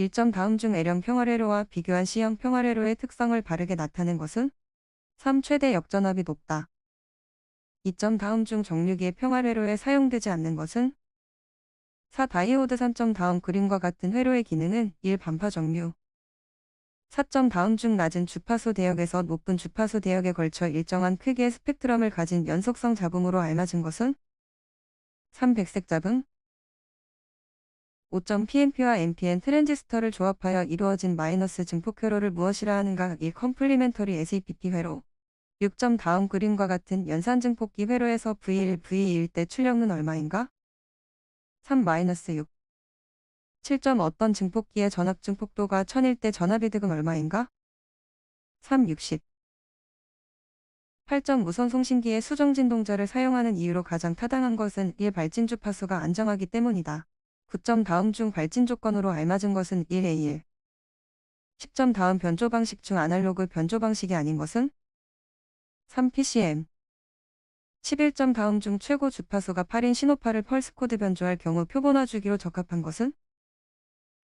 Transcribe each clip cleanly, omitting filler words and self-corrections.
1점 다음 중 L형 평활회로와 비교한 C형 평활회로의 특성을 바르게 나타낸 것은 3. 최대 역전압이 높다. 2점 다음 중 정류기의 평활회로에 사용되지 않는 것은 4. 다이오드 3점 다음 그림과 같은 회로의 기능은 1. 반파 정류 4점 다음 중 낮은 주파수 대역에서 높은 주파수 대역에 걸쳐 일정한 크기의 스펙트럼을 가진 연속성 잡음으로 알맞은 것은 3. 백색 잡음 5점 PNP와 NPN 트랜지스터를 조합하여 이루어진 마이너스 증폭 회로를 무엇이라 하는가. 1. 컴플리멘터리 SEPP 회로 6점 다음 그림과 같은 연산 증폭기 회로에서 V1, V2일 때 출력은 얼마인가? 3-6 7점 어떤 증폭기의 전압 증폭도가 1000일 때 전압이득은 얼마인가? 3. 60 8점 무선 송신기의 수정진 동자를 사용하는 이유로 가장 타당한 것은 1. 발진 주파수가 안정하기 때문이다. 9점 다음 중 발진 조건으로 알맞은 것은 1A1 10점 다음 변조 방식 중 아날로그 변조 방식이 아닌 것은 3. PCM 11점 다음 중 최고 주파수가 8인 신호파를 펄스 코드 변조할 경우 표본화 주기로 적합한 것은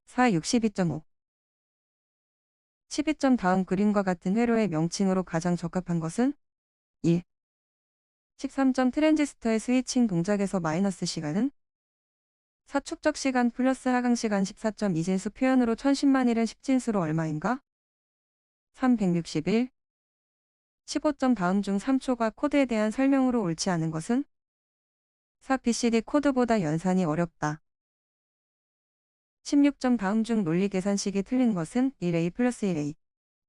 4. 62.5 12점 다음 그림과 같은 회로의 명칭으로 가장 적합한 것은 1. 13점 트랜지스터의 스위칭 동작에서 마이너스 시간은 4. 축적 시간 플러스 하강 시간 14점 이진수 표현으로 1010만 1은 10진수로 얼마인가? 3. 161 15점 다음 중 3초가 코드에 대한 설명으로 옳지 않은 것은 4. BCD 코드보다 연산이 어렵다. 16점 다음 중 논리 계산식이 틀린 것은 1A 플러스 1A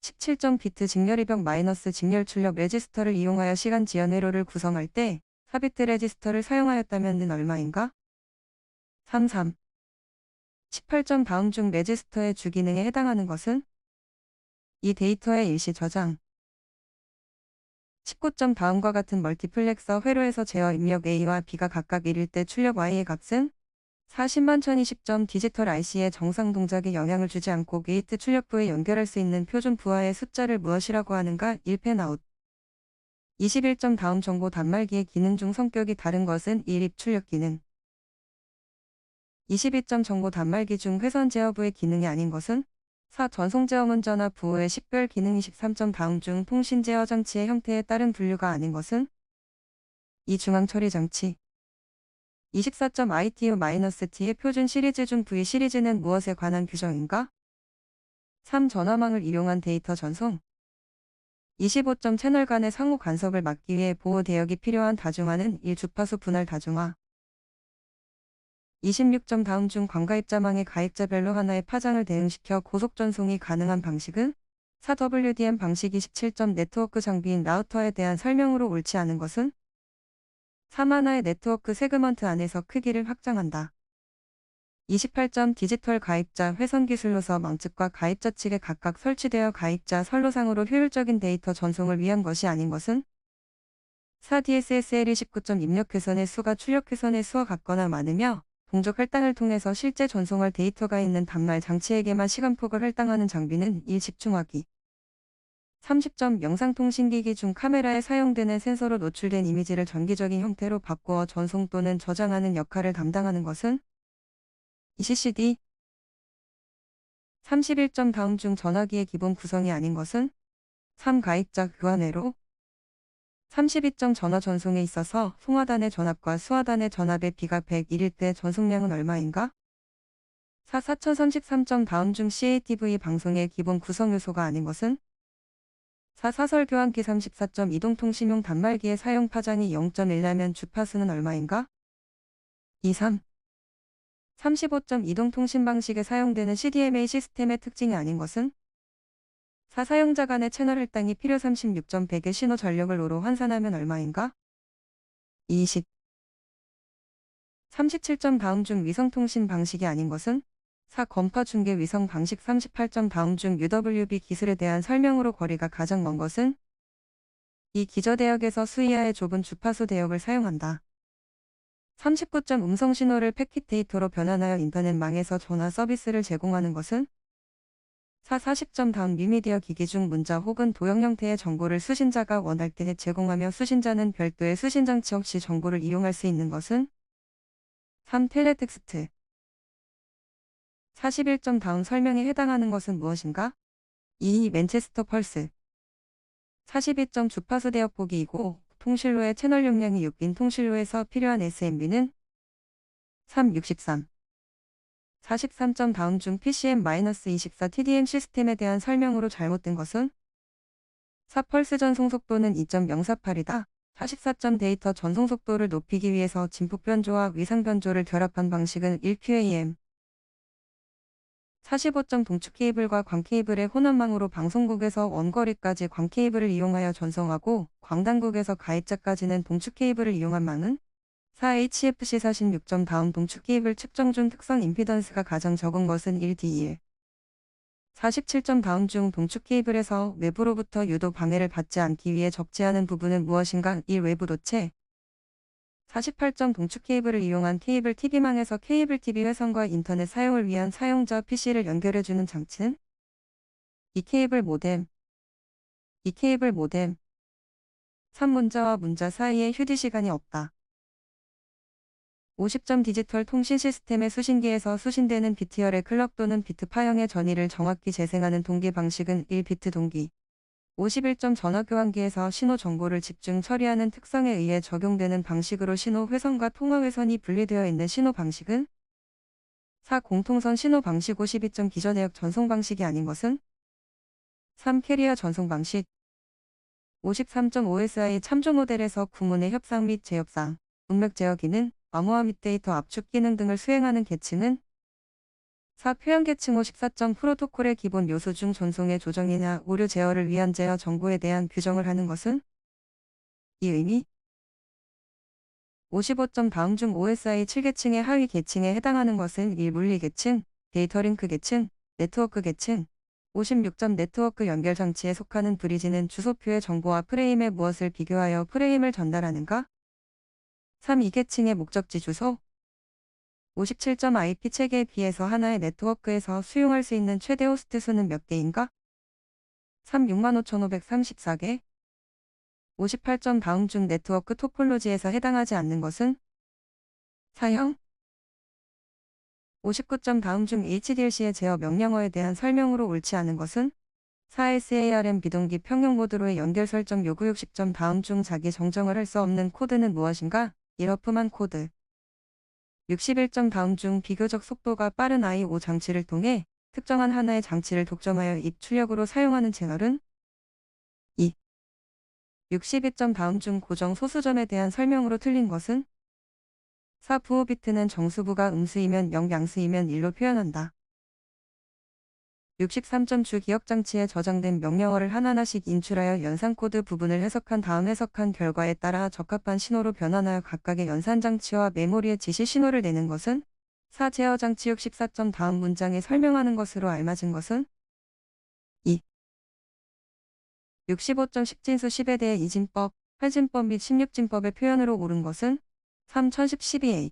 17점 비트 직렬이벽 마이너스 직렬 출력 레지스터를 이용하여 시간 지연 회로를 구성할 때 4비트 레지스터를 사용하였다면 는 얼마인가? 33 18점 다음 중 레지스터의 주기능에 해당하는 것은 이 데이터의 일시 저장 19점 다음과 같은 멀티플렉서 회로에서 제어 입력 A와 B가 각각 1일 때 출력 Y의 값은 40만 1020점 디지털 IC의 정상 동작에 영향을 주지 않고 게이트 출력부에 연결할 수 있는 표준 부하의 숫자를 무엇이라고 하는가? 1펜아웃 21점 다음 정보 단말기의 기능 중 성격이 다른 것은 1. 입 출력 기능 22점 정보 단말기 중 회선 제어부의 기능이 아닌 것은 4. 전송 제어문 전압 부호의 식별 기능 23점 다음 중 통신 제어 장치의 형태에 따른 분류가 아닌 것은 2. 중앙 처리 장치 24점 ITU-T의 표준 시리즈 중 V 시리즈는 무엇에 관한 규정인가? 3. 전화망을 이용한 데이터 전송 25점 채널 간의 상호 간섭을 막기 위해 보호 대역이 필요한 다중화는 1. 주파수 분할 다중화 26점 다음 중 관가입자망의 가입자별로 하나의 파장을 대응시켜 고속 전송이 가능한 방식은 4. WDM 방식 27점 네트워크 장비인 라우터에 대한 설명으로 옳지 않은 것은 3. 하나의 네트워크 세그먼트 안에서 크기를 확장한다. 28점 디지털 가입자 회선 기술로서 망측과 가입자 측에 각각 설치되어 가입자 선로상으로 효율적인 데이터 전송을 위한 것이 아닌 것은 4. DSSL 29점 입력 회선의 수가 출력 회선의 수와 같거나 많으며 동적 할당을 통해서 실제 전송할 데이터가 있는 단말 장치에게만 시간폭을 할당하는 장비는 1. 집중하기 30점 영상통신기기 중 카메라에 사용되는 센서로 노출된 이미지를 전기적인 형태로 바꾸어 전송 또는 저장하는 역할을 담당하는 것은 2. CCD 31점 다음 중 전화기의 기본 구성이 아닌 것은 3. 가입자 교환회로 32점 전화 전송에 있어서 송화단의 전압과 수화단의 전압의 비가 101일 때 전송량은 얼마인가? 4. 4033점 다음 중 CATV 방송의 기본 구성 요소가 아닌 것은 4. 사설 교환기 34점 이동통신용 단말기의 사용 파장이 0.1라면 주파수는 얼마인가? 2. 3. 35점 이동통신 방식에 사용되는 CDMA 시스템의 특징이 아닌 것은 4. 사용자 간의 채널 할당이 필요 36점 100의 신호 전력을 로로 환산하면 얼마인가? 20. 37점 다음 중 위성통신 방식이 아닌 것은 4. 건파 중계 위성 방식 38점 다음 중 UWB 기술에 대한 설명으로 거리가 가장 먼 것은 이 기저대역에서 수이하의 좁은 주파수 대역을 사용한다. 39점 음성 신호를 패킷 데이터로 변환하여 인터넷망에서 전화 서비스를 제공하는 것은 4. 40점 다음 뉴미디어 기기 중 문자 혹은 도형 형태의 정보를 수신자가 원할 때 제공하며 수신자는 별도의 수신장치 없이 정보를 이용할 수 있는 것은 3. 텔레텍스트 41점 다음 설명에 해당하는 것은 무엇인가? 2. 맨체스터 펄스. 42점 주파수 대역 보기이고 통신로의 채널 용량이 6빈 통신로에서 필요한 SMB는 3. 63. 43점 다음 중 PCM-24 TDM 시스템에 대한 설명으로 잘못된 것은 4. 펄스 전송 속도는 2.048이다. 44점 데이터 전송 속도를 높이기 위해서 진폭 변조와 위상 변조를 결합한 방식은 1QAM. 45점 동축 케이블과 광 케이블의 혼합망으로 방송국에서 원거리까지 광 케이블을 이용하여 전송하고 광단국에서 가입자까지는 동축 케이블을 이용한 망은 4. HFC 46점 다음 동축 케이블 측정 중 특성 임피던스가 가장 적은 것은 1D1. 47점 다음 중 동축 케이블에서 외부로부터 유도 방해를 받지 않기 위해 적지 않은 부분은 무엇인가? 1. 외부 도체. 48점 동축 케이블을 이용한 케이블 TV망에서 케이블 TV 회선과 인터넷 사용을 위한 사용자 PC를 연결해주는 장치는 2. 케이블 모뎀. 2. 케이블 모뎀. 3. 문자와 문자 사이에 휴지 시간이 없다. 50점 디지털 통신 시스템의 수신기에서 수신되는 비트열의 클럭 또는 비트 파형의 전위를 정확히 재생하는 동기 방식은 1비트 동기. 51점 전화 교환기에서 신호 정보를 집중 처리하는 특성에 의해 적용되는 방식으로 신호 회선과 통화 회선이 분리되어 있는 신호 방식은 4. 공통선 신호 방식. 52점 기저 내역 전송 방식이 아닌 것은 3. 캐리어 전송 방식. 53점 OSI 참조 모델에서 구문의 협상 및 재협상, 문맥 제어 기능, 암호화 및 데이터 압축 기능 등을 수행하는 계층은 4. 표현 계층. 54점 프로토콜의 기본 요소 중 전송의 조정이나 오류 제어를 위한 제어 정보에 대한 규정을 하는 것은 이 의미. 55점 다음 중 OSI 7계층의 하위 계층에 해당하는 것은 1. 물리 계층, 데이터 링크 계층, 네트워크 계층. 56점 네트워크 연결 장치에 속하는 브리지는 주소표의 정보와 프레임에 무엇을 비교하여 프레임을 전달하는가? 3. 이 계층의 목적지 주소. 57점 IP 체계에 비해서 하나의 네트워크에서 수용할 수 있는 최대 호스트 수는 몇 개인가? 3. 65,534개. 58점 다음 중 네트워크 토폴로지에서 해당하지 않는 것은 4형. 59점 다음 중 HDLC의 제어 명령어에 대한 설명으로 옳지 않은 것은 4. SARM 비동기 평형 모드로의 연결 설정 요구. 60점 다음 중 자기 정정을 할 수 없는 코드는 무엇인가? 1. 허프만 코드. 61점 다음 중 비교적 속도가 빠른 I/O 장치를 통해 특정한 하나의 장치를 독점하여 입출력으로 사용하는 채널은 2. 62점 다음 중 고정 소수점에 대한 설명으로 틀린 것은 4. 부호 비트는 정수부가 음수이면 0, 양수이면 1로 표현한다. 63점 주 기억장치에 저장된 명령어를 하나하나씩 인출하여 연산코드 부분을 해석한 다음 해석한 결과에 따라 적합한 신호로 변환하여 각각의 연산장치와 메모리에 지시 신호를 내는 것은 4. 제어장치. 64점 다음 문장에 설명하는 것으로 알맞은 것은 2. 65점 10진수 10에 대해 이진법, 8진법 및 16진법의 표현으로 옳은 것은 3. 101012A.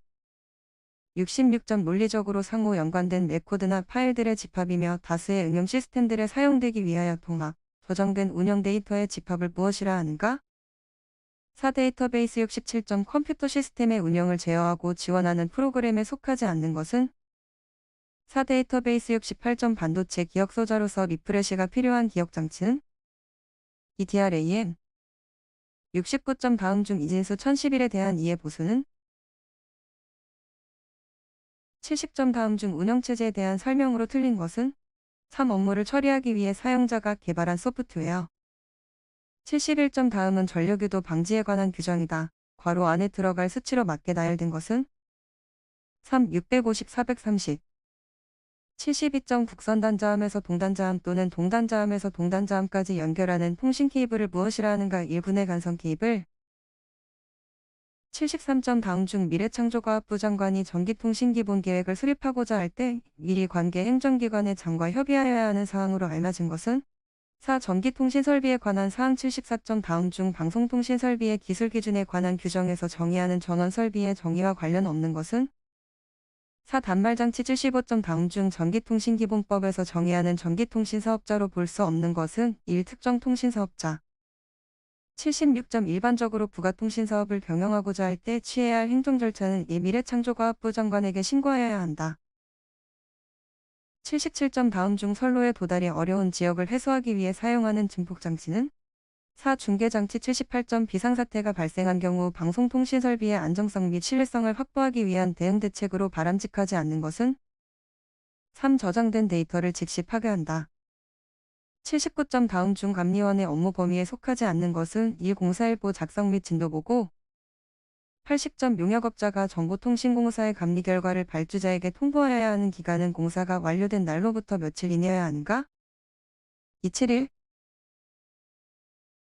66점 논리적으로 상호 연관된 레코드나 파일들의 집합이며 다수의 응용 시스템들에 사용되기 위하여 통합, 저장된 운영 데이터의 집합을 무엇이라 하는가? 4. 데이터베이스. 67점 컴퓨터 시스템의 운영을 제어하고 지원하는 프로그램에 속하지 않는 것은 4. 데이터베이스. 68점 반도체 기억 소자로서 리프레시가 필요한 기억장치는 2. DRAM. 69점 다음 중 이진수 1011에 대한 이해 보수는 70점 다음 중 운영체제에 대한 설명으로 틀린 것은 3. 업무를 처리하기 위해 사용자가 개발한 소프트웨어. 71점 다음은 전력유도 방지에 관한 규정이다. 괄호 안에 들어갈 수치로 맞게 나열된 것은 3. 650, 430. 72점 국선 단자함에서 동단자함 또는 동단자함에서 동단자함까지 연결하는 통신 케이블을 무엇이라 하는가? 1분의 간선 케이블. 73점 다음 중 미래창조과학부 장관이 전기통신기본계획을 수립하고자 할 때 미리 관계 행정기관의 장과 협의하여야 하는 사항으로 알맞은 것은 4. 전기통신설비에 관한 사항. 74점 다음 중 방송통신설비의 기술기준에 관한 규정에서 정의하는 전원설비의 정의와 관련 없는 것은 4. 단말장치. 75점 다음 중 전기통신기본법에서 정의하는 전기통신사업자로 볼 수 없는 것은 1. 특정 통신사업자. 76점 일반적으로 부가통신사업을 병행하고자 할 때 취해야 할 행정절차는 1. 미래창조과학부 장관에게 신고하여야 한다. 77점 다음 중 선로에 도달이 어려운 지역을 해소하기 위해 사용하는 증폭장치는 4. 중계장치 78점 비상사태가 발생한 경우 방송통신설비의 안정성 및 신뢰성을 확보하기 위한 대응 대책으로 바람직하지 않는 것은 3. 저장된 데이터를 즉시 파괴한다. 79점 다음 중 감리원의 업무 범위에 속하지 않는 것은 1. 공사일보 작성 및 진도보고 80점 용역업자가 정보통신공사의 감리 결과를 발주자에게 통보하여야 하는 기간은 공사가 완료된 날로부터 며칠 이내여야 하는가? 271